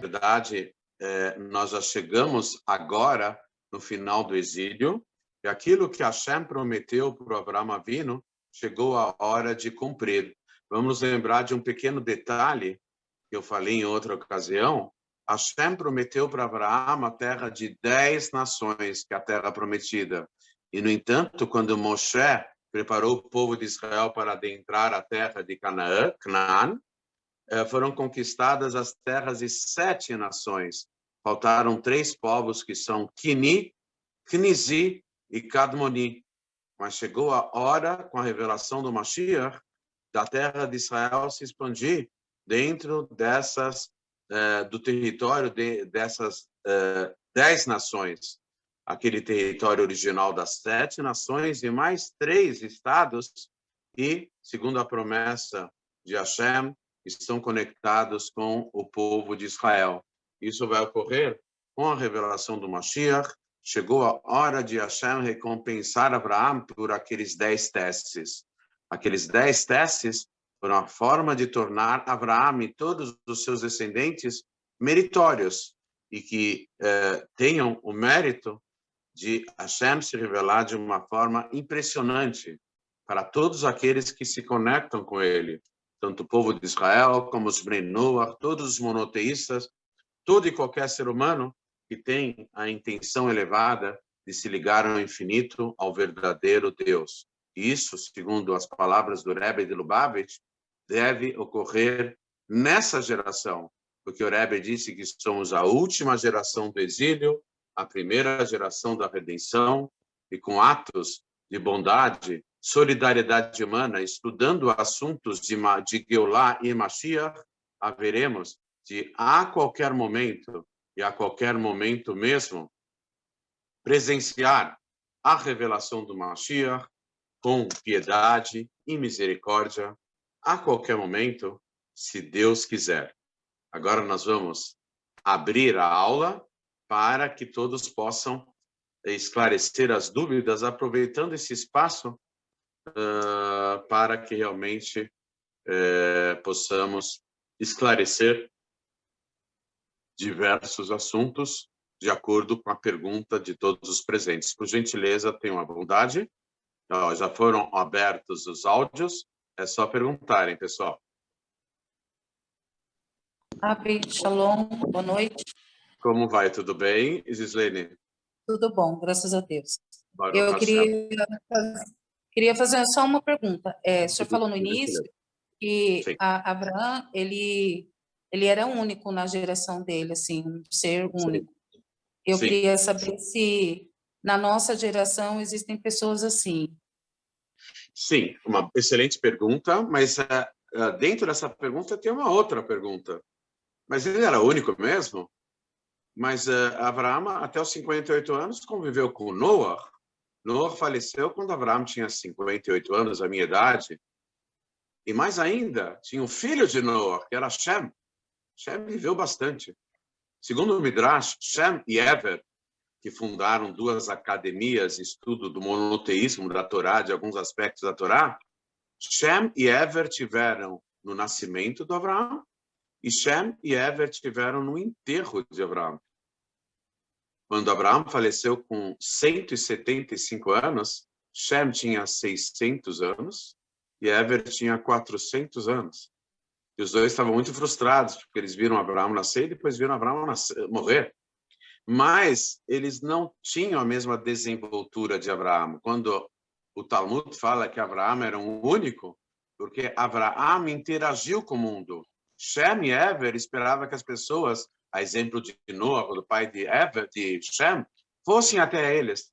Na verdade, nós já chegamos agora no final do exílio, e aquilo que Hashem prometeu para o Avraham Avinu chegou a hora de cumprir. Vamos lembrar de um pequeno detalhe que eu falei em outra ocasião. Hashem prometeu para Avraham a terra de 10 nações, que é a terra prometida. E, no entanto, quando Moshe preparou o povo de Israel para adentrar a terra de Canaã, foram conquistadas as terras de 7 nações. Faltaram 3 povos, que são Kini, Knizi e Kadmoni. Mas chegou a hora, com a revelação do Mashiach, da terra de Israel se expandir dentro do território dessas 10 nações. Aquele território original das 7 nações e mais 3 estados que, segundo a promessa de Hashem, estão conectados com o povo de Israel. Isso vai ocorrer com a revelação do Mashiach. Chegou a hora de Hashem recompensar Abraham por aqueles 10 testes. Aqueles 10 testes foram a forma de tornar Abraham e todos os seus descendentes meritórios e que tenham o mérito de Hashem se revelar de uma forma impressionante para todos aqueles que se conectam com ele, tanto o povo de Israel como os Bnei Noach, todos os monoteístas, todo e qualquer ser humano que tem a intenção elevada de se ligar ao infinito, ao verdadeiro Deus. E isso, segundo as palavras do Rebbe de Lubavitch, deve ocorrer nessa geração, porque o Rebbe disse que somos a última geração do exílio, a primeira geração da redenção, e com atos de bondade, solidariedade humana, estudando assuntos de Geulá e Mashiach, haveremos de, a qualquer momento, e a qualquer momento mesmo, presenciar a revelação do Mashiach com piedade e misericórdia, a qualquer momento, se Deus quiser. Agora nós vamos abrir a aula para que todos possam esclarecer as dúvidas, aproveitando esse espaço para que realmente possamos esclarecer diversos assuntos de acordo com a pergunta de todos os presentes. Por gentileza, tenham a bondade. Já foram abertos os áudios, é só perguntarem, pessoal. Shalom, boa noite. Como vai? Tudo bem, Gislene? Tudo bom, graças a Deus. Baruch Eu Hashem. queria fazer só uma pergunta. O senhor falou no início que Sim. Abraão, ele era único na geração dele, assim, um ser único. Sim. Eu Sim. queria saber se na nossa geração existem pessoas assim. Sim, uma excelente pergunta, mas dentro dessa pergunta tem uma outra pergunta. Mas ele era único mesmo? Mas Abraão, até os 58 anos, conviveu com Noah. Noah faleceu quando Abraão tinha 58 anos, a minha idade. E mais ainda, tinha o filho de Noah, que era Shem. Shem viveu bastante. Segundo o Midrash, Shem e Ever, que fundaram 2 academias de estudo do monoteísmo da Torá, de alguns aspectos da Torá, Shem e Ever tiveram no nascimento do Abraão, e Shem e Ever tiveram no enterro de Abraão. Quando Abraão faleceu com 175 anos, Shem tinha 600 anos e Ever tinha 400 anos. E os dois estavam muito frustrados, porque eles viram Abraão nascer e depois viram Abraão morrer. Mas eles não tinham a mesma desenvoltura de Abraão. Quando o Talmud fala que Abraão era um único, porque Abraão interagiu com o mundo. Shem e Ever esperavam que as pessoas, a exemplo de Noah, do pai de Ever, de Shem, fossem até eles.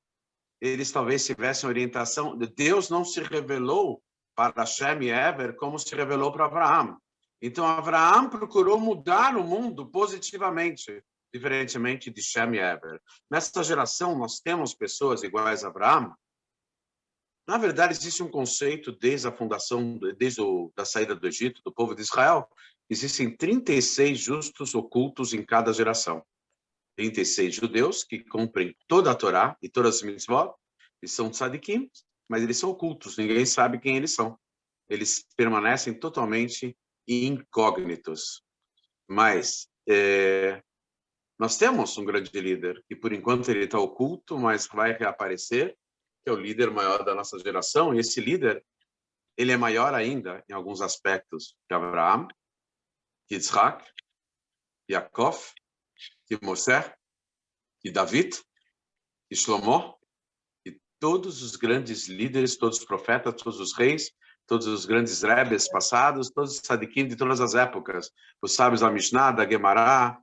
Eles talvez tivessem orientação. Deus não se revelou para Shem e Ever como se revelou para Abraão. Então, Abraão procurou mudar o mundo positivamente, diferentemente de Shem e Ever. Nessa geração, nós temos pessoas iguais a Abraão, Na verdade, existe um conceito desde a fundação, da saída do Egito, do povo de Israel. Existem 36 justos ocultos em cada geração. 36 judeus que cumprem toda a Torá e todas as mitzvot, eles são tzadikim, mas eles são ocultos, ninguém sabe quem eles são. Eles permanecem totalmente incógnitos. Mas nós temos um grande líder, que por enquanto ele está oculto, mas vai reaparecer, que é o líder maior da nossa geração, e esse líder, ele é maior ainda, em alguns aspectos, que Abraham, que Yitzhak, que Yaakov, que Moshe, que David, que Shlomo, e todos os grandes líderes, todos os profetas, todos os reis, todos os grandes rebes passados, todos os tzadikim de todas as épocas, os sábios da Mishnah, da Gemara,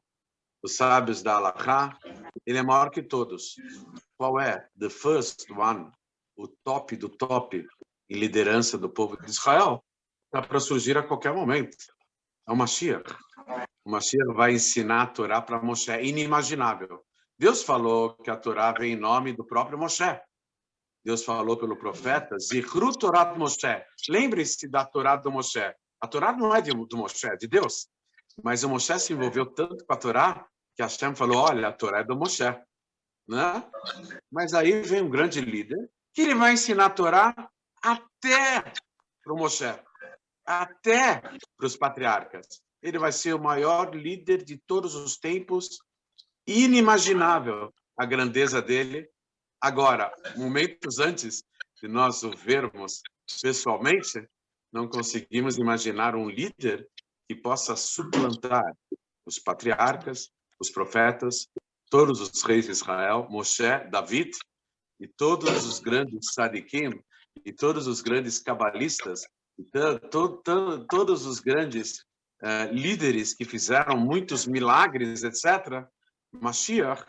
os sábios da Halakha, ele é maior que todos. Qual é? The first one, o top do top em liderança do povo de Israel, está para surgir a qualquer momento. É o Mashiach. O Mashiach vai ensinar a Torá para Moshe. É inimaginável. Deus falou que a Torá vem em nome do próprio Moshe. Deus falou pelo profeta, Zichru Torá de Moshe. Lembre-se da Torá do Moshe. A Torá não é do Moshe, é de Deus. Mas o Moshe se envolveu tanto com a Torá que Hashem falou, olha, a Torá é do Moshe. Né? Mas aí vem um grande líder que ele vai ensinar a Torá até para o Moshe, até para os patriarcas. Ele vai ser o maior líder de todos os tempos, inimaginável a grandeza dele. Agora, momentos antes de nós o vermos pessoalmente, não conseguimos imaginar um líder que possa suplantar os patriarcas, os profetas, todos os reis de Israel, Moshe, David, e todos os grandes tzadikim, e todos os grandes cabalistas, e todos os grandes líderes que fizeram muitos milagres, etc. Mashiach,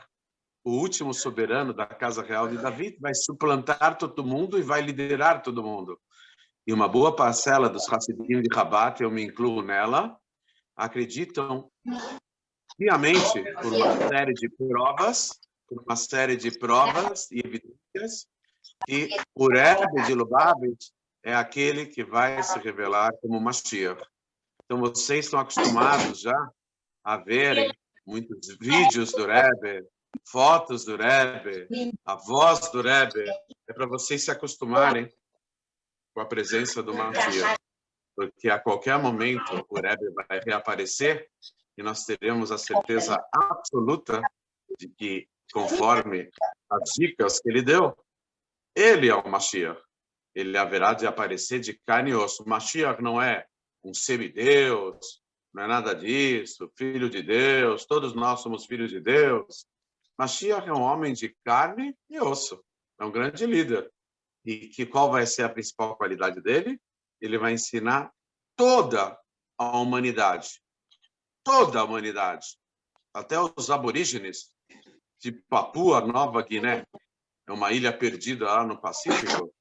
o último soberano da casa real de David, vai suplantar todo mundo e vai liderar todo mundo. E uma boa parcela dos Hassidim de Rabat, eu me incluo nela, acreditam piamente por uma série de provas e evidências que o Rebbe de Lubavitch é aquele que vai se revelar como Mashiach. Então, vocês estão acostumados já a verem muitos vídeos do Rebbe, fotos do Rebbe, a voz do Rebbe. É para vocês se acostumarem com a presença do Mashiach, porque a qualquer momento o Rebbe vai reaparecer e nós teremos a certeza absoluta de que, conforme as dicas que ele deu, ele é o Mashiach. Ele haverá de aparecer de carne e osso. Mashiach não é um semideus, não é nada disso, filho de Deus, todos nós somos filhos de Deus. Mashiach é um homem de carne e osso, é um grande líder. E qual vai ser a principal qualidade dele? Ele vai ensinar toda a humanidade, até os aborígenes de Papua Nova Guiné, é uma ilha perdida lá no Pacífico,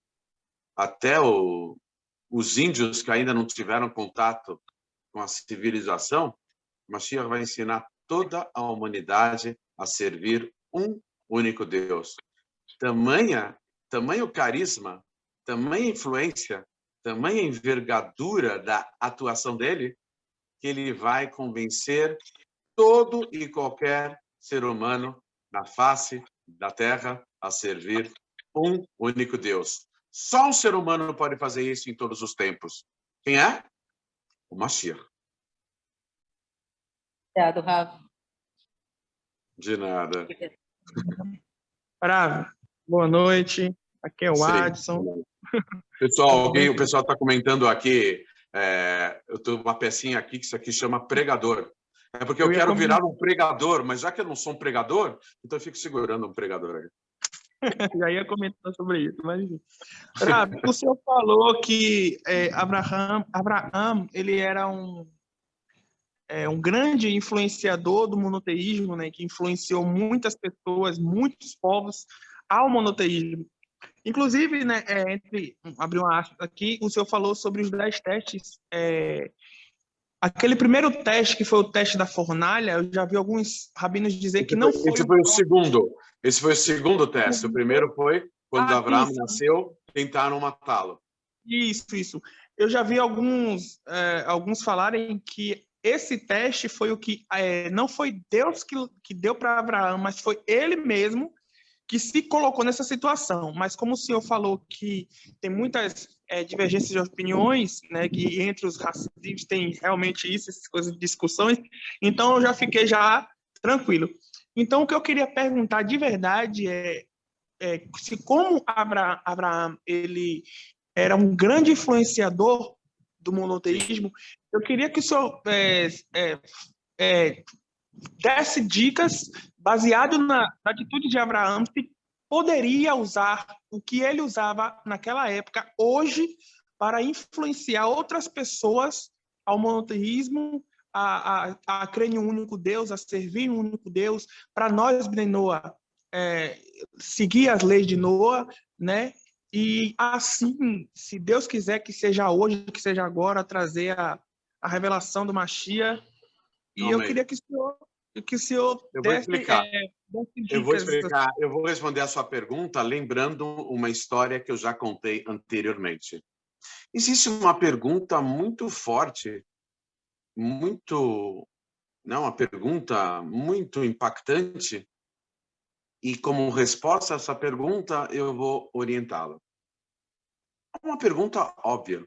até os índios que ainda não tiveram contato com a civilização, Mashiach vai ensinar toda a humanidade a servir um único Deus. Tamanho carisma, tamanha influência, tamanha envergadura da atuação dele, que ele vai convencer todo e qualquer ser humano na face da Terra a servir um único Deus. Só um ser humano pode fazer isso em todos os tempos. Quem é? O Mashiach. Obrigado, Rav. De nada. Rav, boa noite. Aqui é o Adson. Pessoal, o pessoal está comentando aqui, eu estou uma pecinha aqui que isso aqui chama pregador. É porque eu quero virar um pregador, mas já que eu não sou um pregador, então eu fico segurando um pregador aí. Já ia comentar sobre isso, mas... Rav, o senhor falou que Abraham ele era um grande influenciador do monoteísmo, né, que influenciou muitas pessoas, muitos povos ao monoteísmo. Inclusive, né, abrir uma aspas aqui, o senhor falou sobre os 10 testes. Aquele primeiro teste, que foi o teste da fornalha, eu já vi alguns rabinos dizer que não foi... Esse foi o segundo teste. O primeiro foi Quando Abraão isso. nasceu, tentaram matá-lo. Isso. Eu já vi alguns falarem que esse teste foi o que não foi Deus que deu para Abraão, mas foi ele mesmo que se colocou nessa situação. Mas como o senhor falou que tem muitas divergências de opiniões, né, que entre os racistas tem realmente isso, essas coisas de discussões, então eu já fiquei tranquilo. Então o que eu queria perguntar de verdade é se como Abraão ele era um grande influenciador do monoteísmo, eu queria que o senhor desse dicas baseado na atitude de Abraão, se poderia usar o que ele usava naquela época, hoje, para influenciar outras pessoas ao monoteísmo, a crer em um único Deus, a servir um único Deus, para nós, Bnei Noah, seguir as leis de Noah, né? E assim, se Deus quiser que seja hoje, que seja agora, trazer a revelação do Mashiach. E eu queria que o senhor desse dicas. Eu vou responder a sua pergunta lembrando uma história que eu já contei anteriormente. Existe uma pergunta muito forte, uma pergunta muito impactante, e como resposta a essa pergunta, eu vou orientá-lo. Uma pergunta óbvia.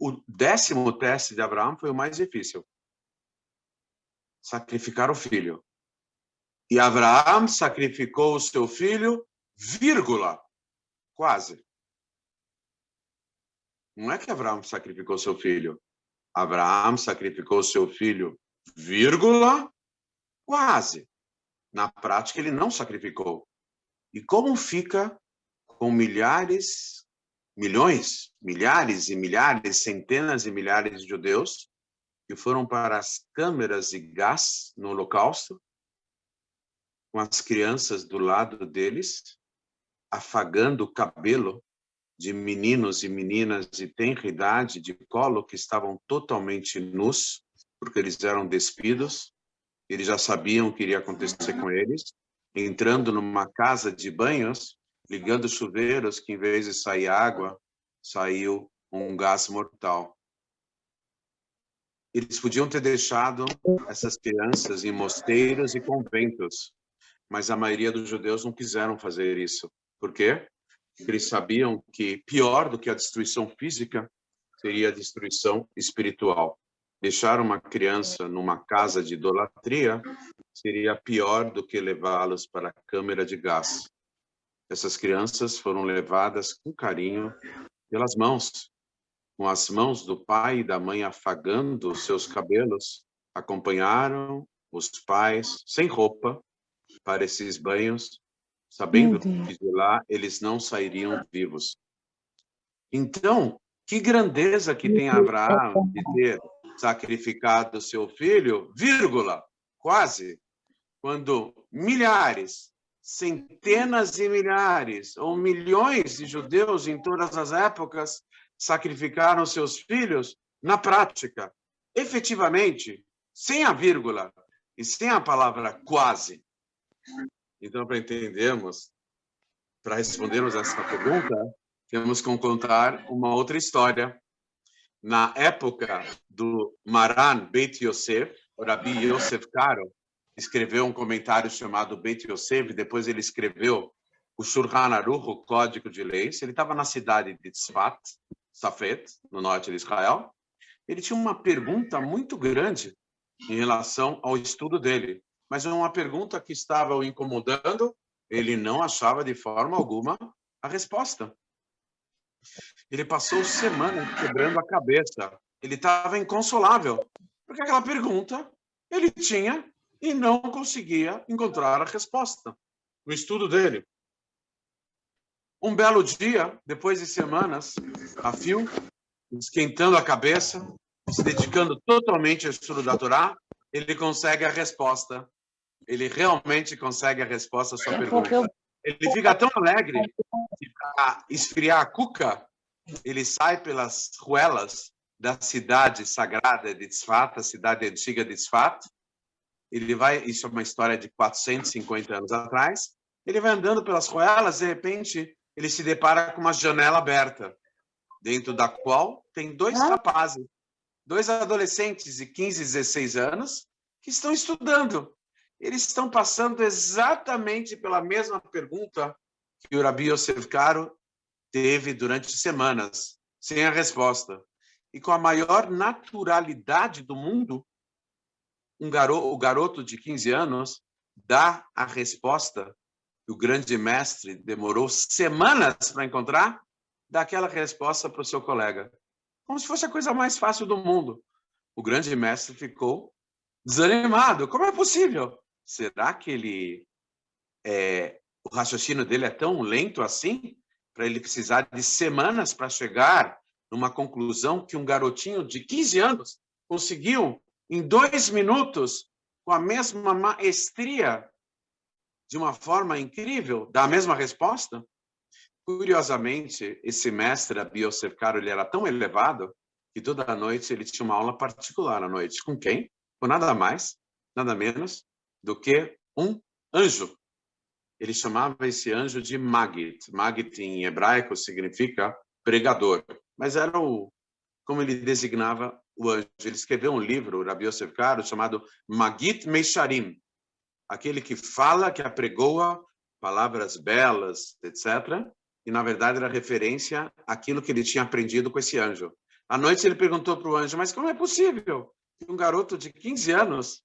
O 10º teste de Abraão foi o mais difícil. Sacrificar o filho. E Abraão sacrificou o seu filho, vírgula, quase. Não é que Abraão sacrificou seu filho. Abraão sacrificou seu filho, vírgula, quase. Na prática, ele não sacrificou. E como fica com milhares, milhões, milhares e milhares, centenas e milhares de judeus que foram para as câmeras de gás no Holocausto, com as crianças do lado deles, afagando o cabelo de meninos e meninas de tenra idade, de colo, que estavam totalmente nus, porque eles eram despidos, eles já sabiam o que iria acontecer com eles, entrando numa casa de banhos, ligando chuveiros, que em vez de sair água, saiu um gás mortal. Eles podiam ter deixado essas crianças em mosteiros e conventos, mas a maioria dos judeus não quiseram fazer isso. Por quê? Porque eles sabiam que pior do que a destruição física seria a destruição espiritual. Deixar uma criança numa casa de idolatria seria pior do que levá-los para a câmara de gás. Essas crianças foram levadas com carinho pelas mãos, com as mãos do pai e da mãe afagando seus cabelos, acompanharam os pais sem roupa para esses banhos, sabendo que de lá eles não sairiam vivos. Então, que grandeza que tem Abraão de ter sacrificado seu filho, vírgula, quase, quando milhares, centenas e milhares ou milhões de judeus em todas as épocas sacrificaram seus filhos na prática, efetivamente, sem a vírgula e sem a palavra quase. Então, para entendermos, para respondermos essa pergunta, temos que contar uma outra história. Na época do Maran Beit Yosef, o Rabi Yosef Karo escreveu um comentário chamado Beit Yosef, depois ele escreveu o Shulchan Aruch, o Código de Leis. Ele estava na cidade de Tzfat, Safed, no norte de Israel. Ele tinha uma pergunta muito grande em relação ao estudo dele, mas uma pergunta que estava o incomodando, ele não achava de forma alguma a resposta. Ele passou semanas quebrando a cabeça. Ele estava inconsolável, porque aquela pergunta ele tinha e não conseguia encontrar a resposta no estudo dele. Um belo dia, depois de semanas a fio, esquentando a cabeça, se dedicando totalmente ao estudo da Torá, ele consegue a resposta. Ele realmente consegue a resposta à sua pergunta. Ele fica tão alegre que, para esfriar a cuca, ele sai pelas ruelas da cidade sagrada de Tzfat, a cidade antiga de Tzfat. Ele vai, isso é uma história de 450 anos atrás, Ele vai andando pelas ruelas, de repente, ele se depara com uma janela aberta, dentro da qual tem dois rapazes, dois adolescentes de 15 e 16 anos, que estão estudando. Eles estão passando exatamente pela mesma pergunta que o Rabi Yosef Karo teve durante semanas, sem a resposta. E com a maior naturalidade do mundo, o garoto de 15 anos dá a resposta que o grande mestre demorou semanas para encontrar, dá aquela resposta para o seu colega. Como se fosse a coisa mais fácil do mundo. O grande mestre ficou desanimado. Como é possível? Será que o raciocínio dele é tão lento assim, para ele precisar de semanas para chegar numa conclusão que um garotinho de 15 anos conseguiu em 2 minutos, com a mesma maestria, de uma forma incrível, dar a mesma resposta? Curiosamente, esse mestre, Rabi Yosef Karo, ele era tão elevado que toda noite ele tinha uma aula particular à noite. Com quem? Com nada mais, nada menos do que um anjo. Ele chamava esse anjo de Magid. Magid em hebraico significa pregador, mas era como ele designava o anjo. Ele escreveu um livro, Rabi Yosef Karo, chamado Magid Meisharim, aquele que fala, que apregoa palavras belas, etc., e na verdade era referência àquilo que ele tinha aprendido com esse anjo. À noite ele perguntou para o anjo, mas como é possível que um garoto de 15 anos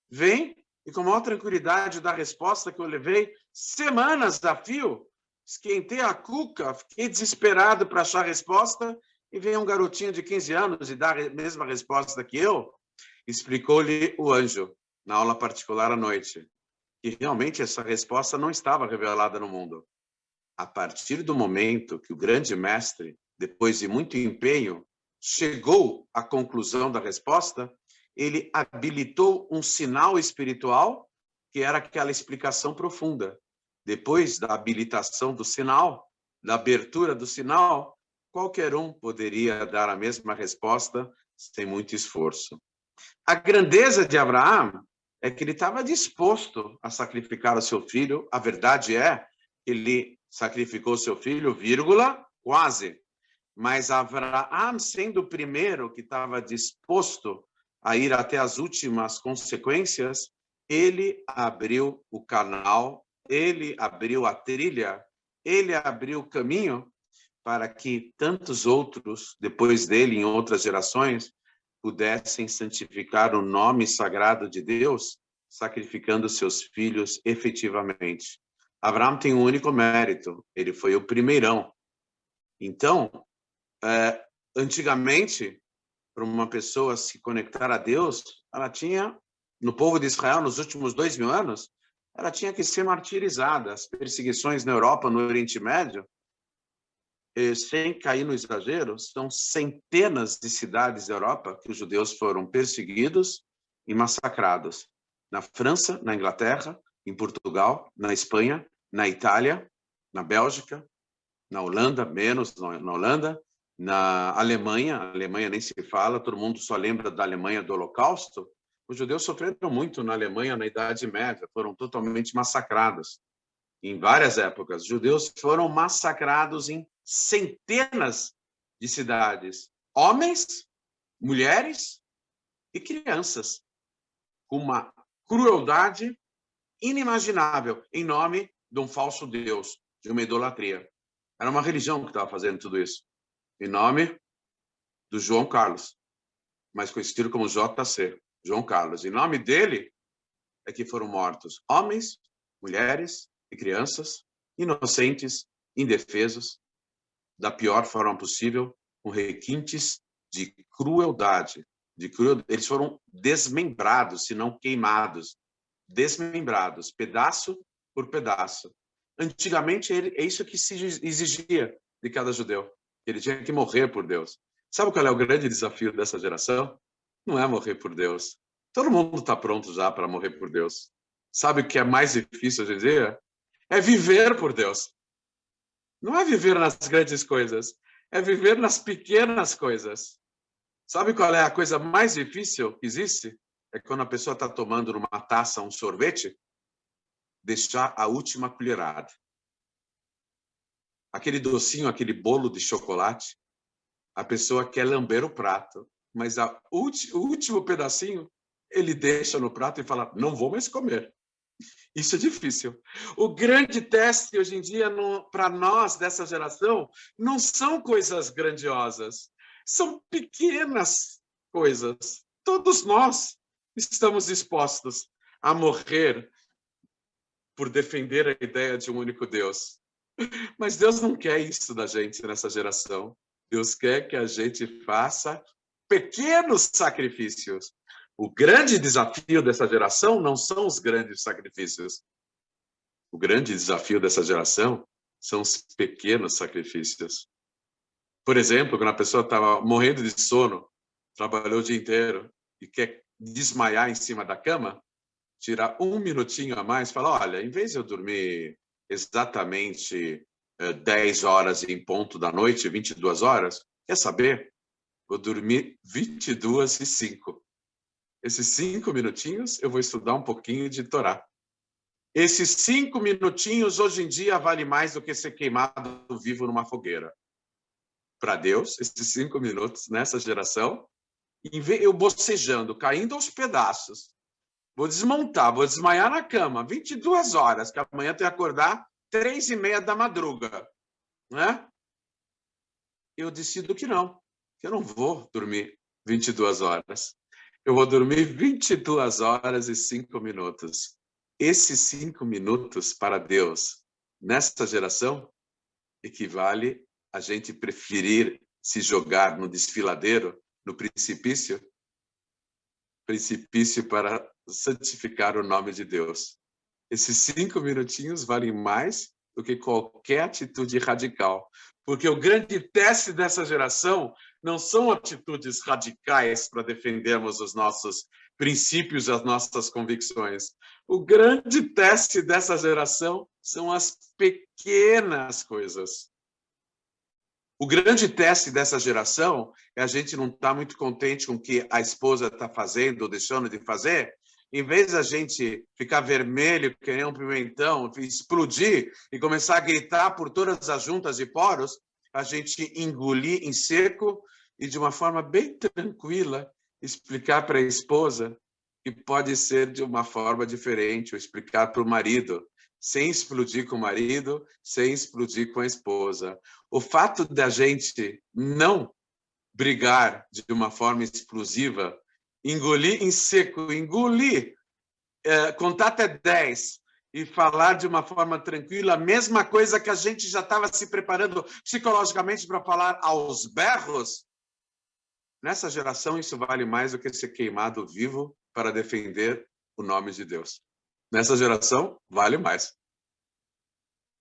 vem e com maior tranquilidade dá a resposta que eu levei semanas a fio, esquentei a cuca, fiquei desesperado para achar a resposta, e vem um garotinho de 15 anos e dá a mesma resposta que eu? Explicou-lhe o anjo, na aula particular à noite, que realmente essa resposta não estava revelada no mundo. A partir do momento que o grande mestre, depois de muito empenho, chegou à conclusão da resposta, ele habilitou um sinal espiritual, que era aquela explicação profunda. Depois da habilitação do sinal, da abertura do sinal, qualquer um poderia dar a mesma resposta sem muito esforço. A grandeza de Abraão é que ele estava disposto a sacrificar o seu filho. A verdade é que ele sacrificou seu filho, vírgula, quase. Mas Abraão, sendo o primeiro que estava disposto a ir até as últimas consequências, ele abriu o canal, ele abriu a trilha, ele abriu o caminho para que tantos outros, depois dele, em outras gerações, pudessem santificar o nome sagrado de Deus, sacrificando seus filhos efetivamente. Abraão tem um único mérito, ele foi o primeirão. Então, antigamente, para uma pessoa se conectar a Deus, ela tinha, no povo de Israel, nos últimos 2000 anos, ela tinha que ser martirizada. As perseguições na Europa, no Oriente Médio, sem cair no exagero, são centenas de cidades da Europa que os judeus foram perseguidos e massacrados. Na França, na Inglaterra, em Portugal, na Espanha, na Itália, na Bélgica, na Holanda, menos na Holanda, na Alemanha, a Alemanha nem se fala, todo mundo só lembra da Alemanha do Holocausto. Os judeus sofreram muito na Alemanha na Idade Média, foram totalmente massacrados. Em várias épocas, judeus foram massacrados em centenas de cidades. Homens, mulheres e crianças, com uma crueldade inimaginável, em nome de um falso Deus, de uma idolatria. Era uma religião que estava fazendo tudo isso, em nome do João Carlos, mais conhecido como JC, João Carlos. Em nome dele é que foram mortos homens, mulheres e crianças, inocentes, indefesos, da pior forma possível, com requintes de crueldade. Eles foram desmembrados, se não queimados, desmembrados, pedaço por pedaço. Antigamente, é isso que se exigia de cada judeu. Ele tinha que morrer por Deus. Sabe qual é o grande desafio dessa geração? Não é morrer por Deus. Todo mundo está pronto já para morrer por Deus. Sabe o que é mais difícil hoje em dia? É viver por Deus. Não é viver nas grandes coisas, é viver nas pequenas coisas. Sabe qual é a coisa mais difícil que existe? É quando a pessoa está tomando numa taça um sorvete deixar a última colherada. Aquele docinho, aquele bolo de chocolate, a pessoa quer lamber o prato, mas o último pedacinho ele deixa no prato e fala, não vou mais comer. Isso é difícil. O grande teste hoje em dia, para nós dessa geração, não são coisas grandiosas, são pequenas coisas. Todos nós estamos dispostos a morrer por defender a ideia de um único Deus. Mas Deus não quer isso da gente nessa geração. Deus quer que a gente faça pequenos sacrifícios. O grande desafio dessa geração não são os grandes sacrifícios. O grande desafio dessa geração são os pequenos sacrifícios. Por exemplo, quando a pessoa estava morrendo de sono, trabalhou o dia inteiro e quer desmaiar em cima da cama, tirar um minutinho a mais, falar, olha, em vez de eu dormir exatamente 10 horas em ponto da noite, 22 horas, quer saber? Vou dormir 22:05. Esses 5 minutinhos eu vou estudar um pouquinho de Torá. Esses 5 minutinhos hoje em dia vale mais do que ser queimado vivo numa fogueira. Para Deus, esses 5 minutos nessa geração, eu bocejando, caindo aos pedaços, vou desmontar, vou desmaiar na cama, 22 horas, que amanhã eu tenho que acordar 3:30 da madruga, né? Eu decido que eu não vou dormir 22 horas. Eu vou dormir 22 horas e 5 minutos. Esses 5 minutos para Deus, nesta geração, equivale a gente preferir se jogar no desfiladeiro, no precipício para santificar o nome de Deus. Esses 5 minutinhos valem mais do que qualquer atitude radical. Porque o grande teste dessa geração não são atitudes radicais para defendermos os nossos princípios, as nossas convicções. O grande teste dessa geração são as pequenas coisas. O grande teste dessa geração é a gente não estar muito contente com o que a esposa está fazendo ou deixando de fazer. Em vez da gente ficar vermelho, que nem um pimentão, explodir e começar a gritar por todas as juntas e poros, a gente engolir em seco e de uma forma bem tranquila explicar para a esposa que pode ser de uma forma diferente, ou explicar para o marido, sem explodir com o marido, sem explodir com a esposa. O fato da gente não brigar de uma forma explosiva, engolir em seco, contar até 10 e falar de uma forma tranquila, a mesma coisa que a gente já estava se preparando psicologicamente para falar aos berros, nessa geração isso vale mais do que ser queimado vivo para defender o nome de Deus. Nessa geração, vale mais.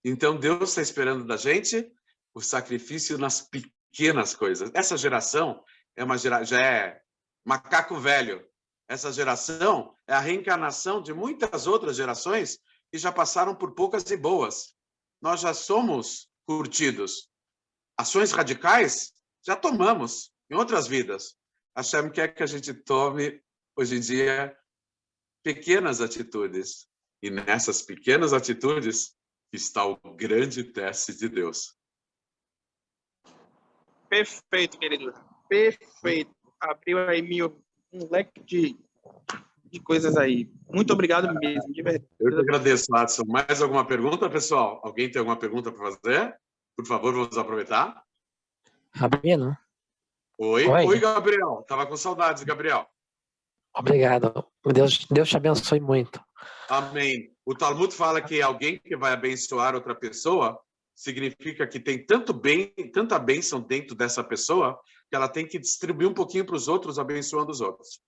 Então, Deus está esperando da gente o sacrifício nas pequenas coisas. Essa geração já é macaco velho. Essa geração é a reencarnação de muitas outras gerações que já passaram por poucas e boas. Nós já somos curtidos. Ações radicais já tomamos em outras vidas. Hashem quer que a gente tome, hoje em dia, pequenas atitudes. E nessas pequenas atitudes está o grande teste de Deus. Perfeito, querido. Perfeito. Abriu aí um leque de coisas aí. Muito obrigado mesmo, de verdade. Eu que agradeço, Adson. Mais alguma pergunta, pessoal? Alguém tem alguma pergunta para fazer? Por favor, vamos aproveitar. Rabino? Oi, Gabriel. Estava com saudades, Gabriel. Obrigado. Deus te abençoe muito. Amém. O Talmud fala que alguém que vai abençoar outra pessoa significa que tem tanta bênção dentro dessa pessoa que ela tem que distribuir um pouquinho para os outros, abençoando os outros.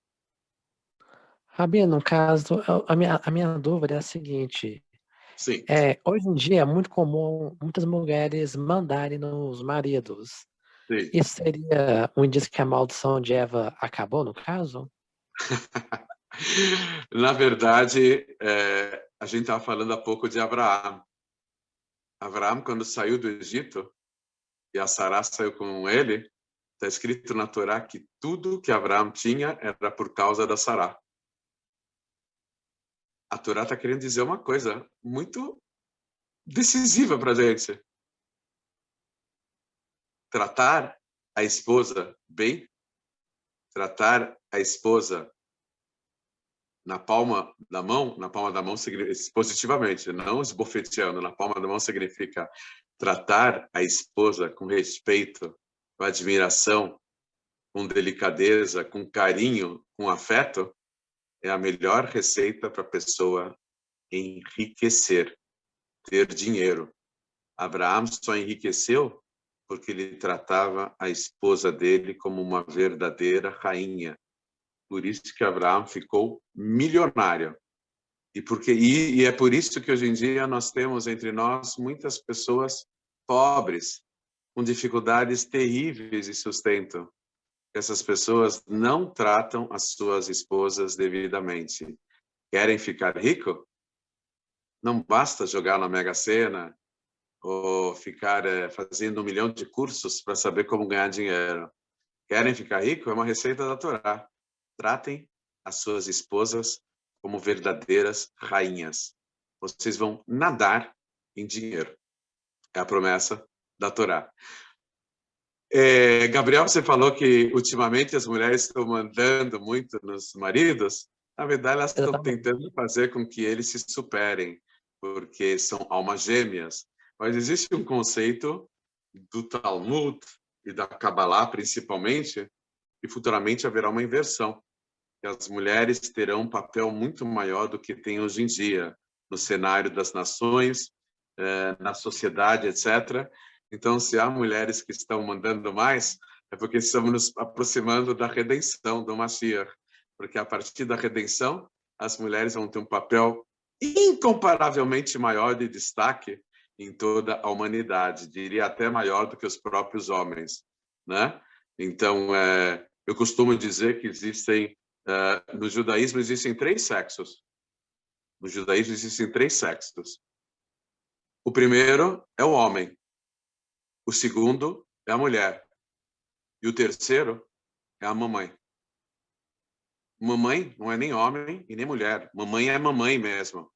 Rabino, no caso, a minha dúvida é a seguinte. Sim. Hoje em dia é muito comum muitas mulheres mandarem nos maridos. Sim. Isso seria um indício que a maldição de Eva acabou, no caso? Na verdade, a gente estava falando há pouco de Abraão. Abraão, quando saiu do Egito, e a Sará saiu com ele, está escrito na Torá que tudo que Abraão tinha era por causa da Sará. a Torá está querendo dizer uma coisa muito decisiva para a gente. Tratar a esposa bem, tratar a esposa na palma da mão significa positivamente, não esbofeteando, na palma da mão significa tratar a esposa com respeito, com admiração, com delicadeza, com carinho, com afeto, é a melhor receita para a pessoa enriquecer, ter dinheiro. Abraão só enriqueceu porque ele tratava a esposa dele como uma verdadeira rainha. Por isso que Abraão ficou milionário. E é por isso que hoje em dia nós temos entre nós muitas pessoas pobres, com dificuldades terríveis de sustento. Essas pessoas não tratam as suas esposas devidamente. Querem ficar rico? Não basta jogar na Mega Sena ou ficar fazendo 1 milhão de cursos para saber como ganhar dinheiro. Querem ficar rico? É uma receita da Torá. Tratem as suas esposas como verdadeiras rainhas. Vocês vão nadar em dinheiro. É a promessa da Torá. Gabriel, você falou que ultimamente as mulheres estão mandando muito nos maridos. Na verdade, elas estão tentando fazer com que eles se superem, porque são almas gêmeas. Mas existe um conceito do Talmud e da Kabbalah, principalmente, que futuramente haverá uma inversão. Que as mulheres terão um papel muito maior do que tem hoje em dia, no cenário das nações, na sociedade, etc. Então, se há mulheres que estão mandando mais, é porque estamos nos aproximando da redenção, do Mashiach. Porque a partir da redenção, as mulheres vão ter um papel incomparavelmente maior de destaque em toda a humanidade, diria até maior do que os próprios homens, né? Então, eu costumo dizer que no judaísmo existem 3 sexos. No judaísmo existem 3 sexos. O primeiro é o homem. O segundo é a mulher. E o terceiro é a mamãe. Mamãe não é nem homem e nem mulher. Mamãe é mamãe mesmo.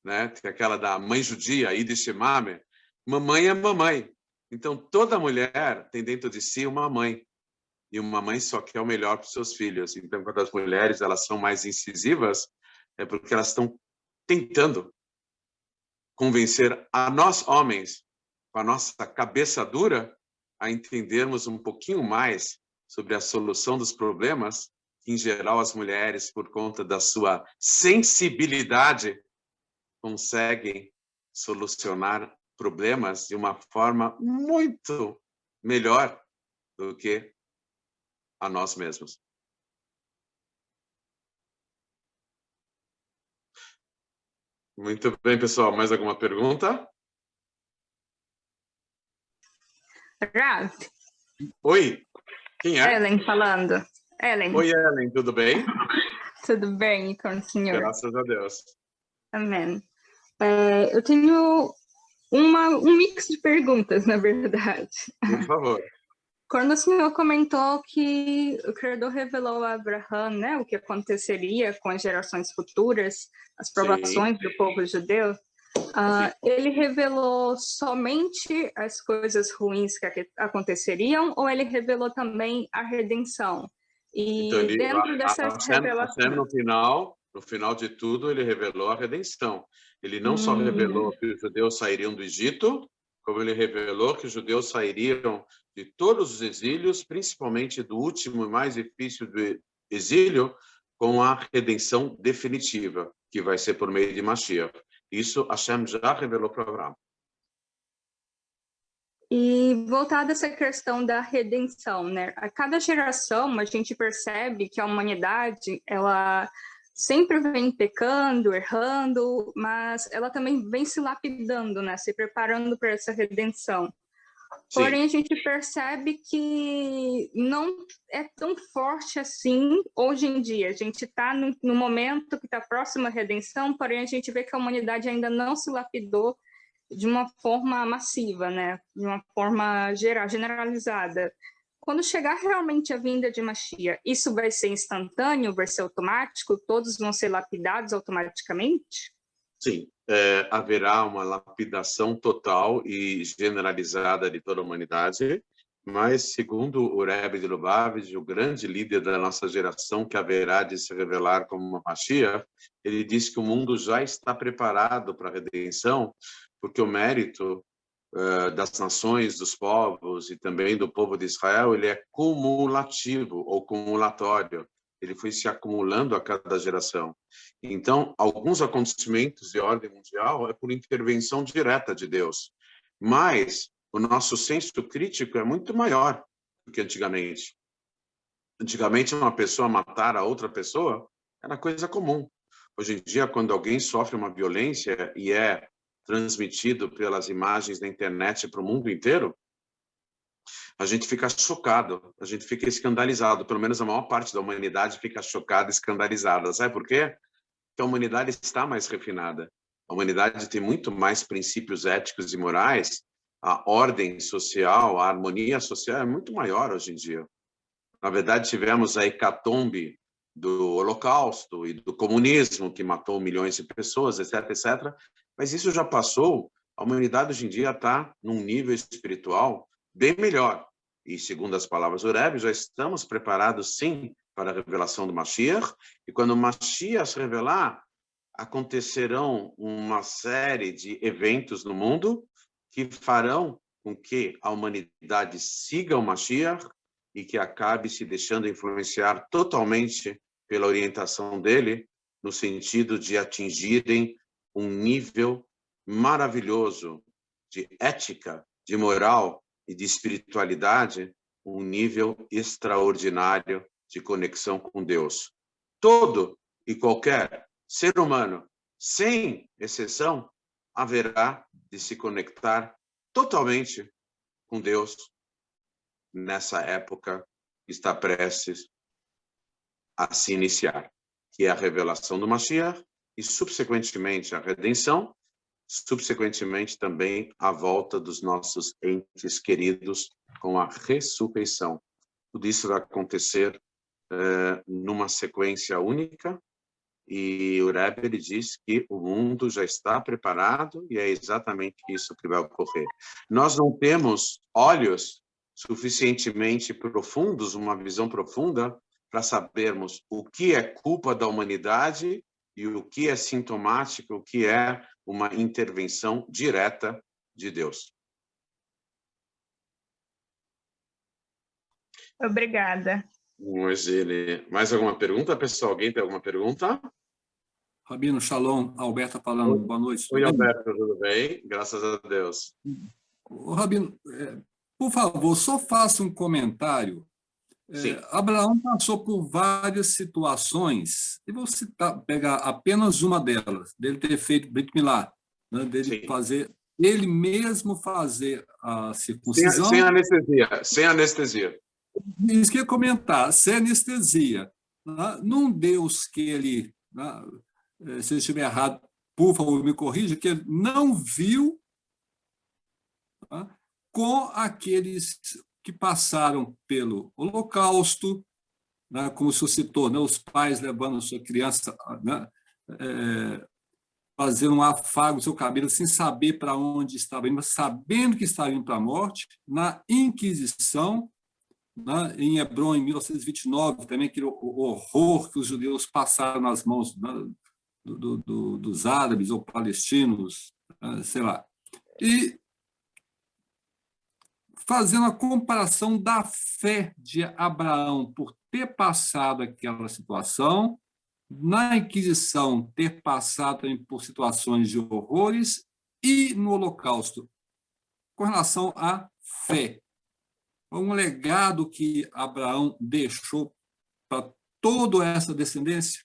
Né? Tem aquela da mãe judia, Yiddish Mame. Mamãe é mamãe. Então, toda mulher tem dentro de si uma mãe. E uma mãe só quer o melhor para os seus filhos. Então, quando as mulheres elas são mais incisivas, é porque elas estão tentando convencer a nós, homens, com a nossa cabeça dura, a entendermos um pouquinho mais sobre a solução dos problemas que, em geral, as mulheres, por conta da sua sensibilidade, conseguem solucionar problemas de uma forma muito melhor do que a nós mesmos. Muito bem, pessoal. Mais alguma pergunta? Rav. Oi, quem é? Ellen falando. Ellen. Oi, Ellen, tudo bem? Tudo bem com o senhor? Graças a Deus. Amém. Eu tenho um mix de perguntas, na verdade. Por favor. Quando o senhor comentou que o Criador revelou a Abraão, né, o que aconteceria com as gerações futuras, as provações do povo judeu, ele revelou somente as coisas ruins que aconteceriam ou ele revelou também a redenção? E então, dentro dessas revelações... No final de tudo, ele revelou a redenção. Ele não só revelou que os judeus sairiam do Egito, como ele revelou que os judeus sairiam de todos os exílios, principalmente do último e mais difícil do exílio, com a redenção definitiva, que vai ser por meio de Mashiach. Isso Hashem já revelou para Abraão. E voltada a essa questão da redenção, né? A cada geração a gente percebe que a humanidade, ela sempre vem pecando, errando, mas ela também vem se lapidando, né? Se preparando para essa redenção. Sim. Porém, a gente percebe que não é tão forte assim hoje em dia. A gente está no momento que está próximo à redenção, porém a gente vê que a humanidade ainda não se lapidou de uma forma massiva, né? De uma forma generalizada. quando chegar realmente a vinda de Mashiach, isso vai ser instantâneo, vai ser automático? Todos vão ser lapidados automaticamente? Sim, haverá uma lapidação total e generalizada de toda a humanidade, mas, segundo o Rebbe de Lubavitch, o grande líder da nossa geração, que haverá de se revelar como uma Mashiach, ele diz que o mundo já está preparado para a redenção, porque o mérito das nações, dos povos e também do povo de Israel, ele é cumulativo ou cumulatório. Ele foi se acumulando a cada geração. Então, alguns acontecimentos de ordem mundial é por intervenção direta de Deus. Mas o nosso senso crítico é muito maior do que antigamente. Antigamente, uma pessoa matar a outra pessoa era coisa comum. Hoje em dia, quando alguém sofre uma violência e é transmitido pelas imagens da internet para o mundo inteiro, a gente fica chocado, a gente fica escandalizado. Pelo menos a maior parte da humanidade fica chocada, escandalizada. Sabe por quê? Porque a humanidade está mais refinada. A humanidade tem muito mais princípios éticos e morais. A ordem social, a harmonia social é muito maior hoje em dia. Na verdade, tivemos a hecatombe do Holocausto e do comunismo, que matou milhões de pessoas, etc., etc. Mas isso já passou. A humanidade hoje em dia está num nível espiritual bem melhor. E, segundo as palavras do Rebbe, já estamos preparados, sim, para a revelação do Mashiach. E quando o Mashiach se revelar, acontecerão uma série de eventos no mundo que farão com que a humanidade siga o Mashiach e que acabe se deixando influenciar totalmente pela orientação dele, no sentido de atingirem um nível maravilhoso de ética, de moral e de espiritualidade, um nível extraordinário de conexão com Deus. Todo e qualquer ser humano, sem exceção, haverá de se conectar totalmente com Deus nessa época que está prestes a se iniciar, que é a revelação do Mashiach e, subsequentemente, a redenção, subsequentemente também a volta dos nossos entes queridos com a ressurreição. Tudo isso vai acontecer numa sequência única, e o Rebbe ele diz que o mundo já está preparado e é exatamente isso que vai ocorrer. Nós não temos olhos suficientemente profundos, uma visão profunda, para sabermos o que é culpa da humanidade e o que é sintomático, o que é uma intervenção direta de Deus. Obrigada. Mais alguma pergunta, pessoal? Alguém tem alguma pergunta? Rabino, shalom. Alberto falando, boa noite. Oi, Alberto, tudo bem? Graças a Deus. Rabino, por favor, só faça um comentário. Abraão passou por várias situações, e vou pegar apenas uma delas, dele ter feito Brit Milá, né, dele fazer, ele mesmo fazer a circuncisão. Sem anestesia, sem anestesia. Isso que eu ia comentar, sem anestesia. Né, num Deus que ele, né, se eu estiver errado, por favor, me corrija, que ele não viu, né, com aqueles que passaram pelo Holocausto, né, como o senhor citou, né, os pais levando a sua criança, né, fazendo um afago no seu cabelo sem saber para onde estava indo, mas sabendo que estava indo para a morte, na Inquisição, né, em Hebron, em 1929, também aquele horror que os judeus passaram nas mãos, né, dos árabes ou palestinos, né, sei lá. E fazendo a comparação da fé de Abraão por ter passado aquela situação, na Inquisição ter passado por situações de horrores e no Holocausto, com relação à fé. Um legado que Abraão deixou para toda essa descendência?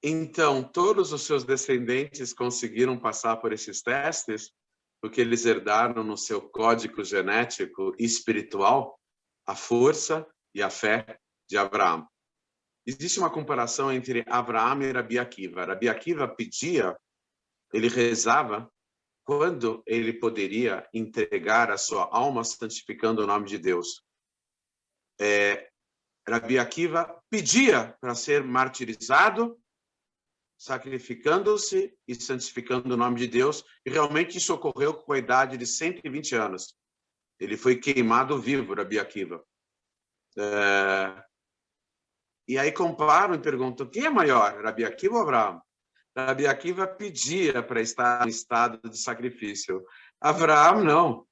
Então, todos os seus descendentes conseguiram passar por esses testes, porque eles herdaram no seu código genético e espiritual a força e a fé de Abraão. Existe uma comparação entre Abraão e Rabi Akiva. Rabi Akiva pedia, ele rezava, quando ele poderia entregar a sua alma santificando o nome de Deus. Rabi Akiva pedia para ser martirizado, sacrificando-se e santificando o nome de Deus, e realmente isso ocorreu com a idade de 120 anos. Ele foi queimado vivo, Rabi Akiva. E aí comparam e perguntam, quem é maior, Rabi Akiva ou Abraão? Rabi Akiva pedia para estar em estado de sacrifício. Abraão não.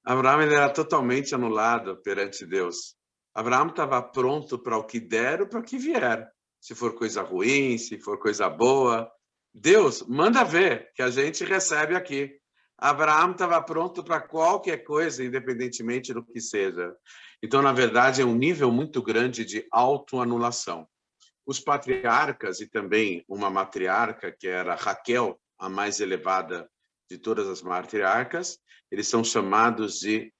Abraão ele era totalmente anulado perante Deus. Abraão estava pronto para o que der ou para o que vier. Se for coisa ruim, se for coisa boa. Deus, manda ver, que a gente recebe aqui. Abraão estava pronto para qualquer coisa, independentemente do que seja. Então, na verdade, é um nível muito grande de autoanulação. Os patriarcas e também uma matriarca, que era Raquel, a mais elevada de todas as matriarcas, eles são chamados de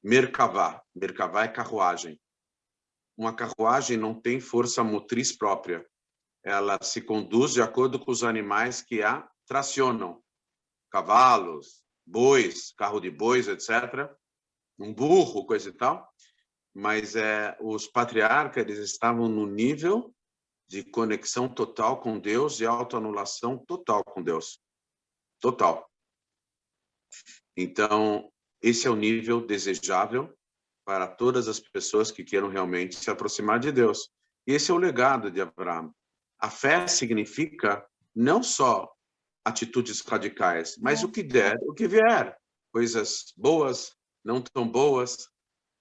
Merkavá. Merkavá é carruagem. Uma carruagem não tem força motriz própria. Ela se conduz de acordo com os animais que a tracionam. Cavalos, bois, carro de bois, etc. Um burro, coisa e tal. Mas os patriarcas eles estavam no nível de conexão total com Deus e autoanulação total com Deus. Total. Então, esse é o nível desejável para todas as pessoas que queiram realmente se aproximar de Deus. E esse é o legado de Abraão. A fé significa não só atitudes radicais, mas o que der, o que vier. Coisas boas, não tão boas.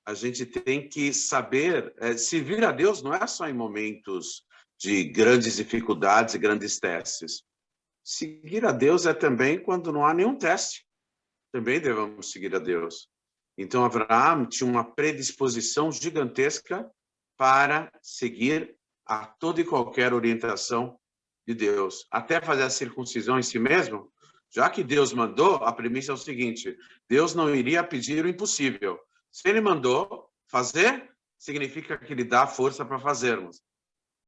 A gente tem que saber, servir a Deus não é só em momentos de grandes dificuldades e grandes testes. Seguir a Deus é também quando não há nenhum teste. Também devemos seguir a Deus. Então, Abraão tinha uma predisposição gigantesca para seguir a toda e qualquer orientação de Deus. Até fazer a circuncisão em si mesmo, já que Deus mandou, a premissa é o seguinte, Deus não iria pedir o impossível. Se ele mandou fazer, significa que ele dá força para fazermos.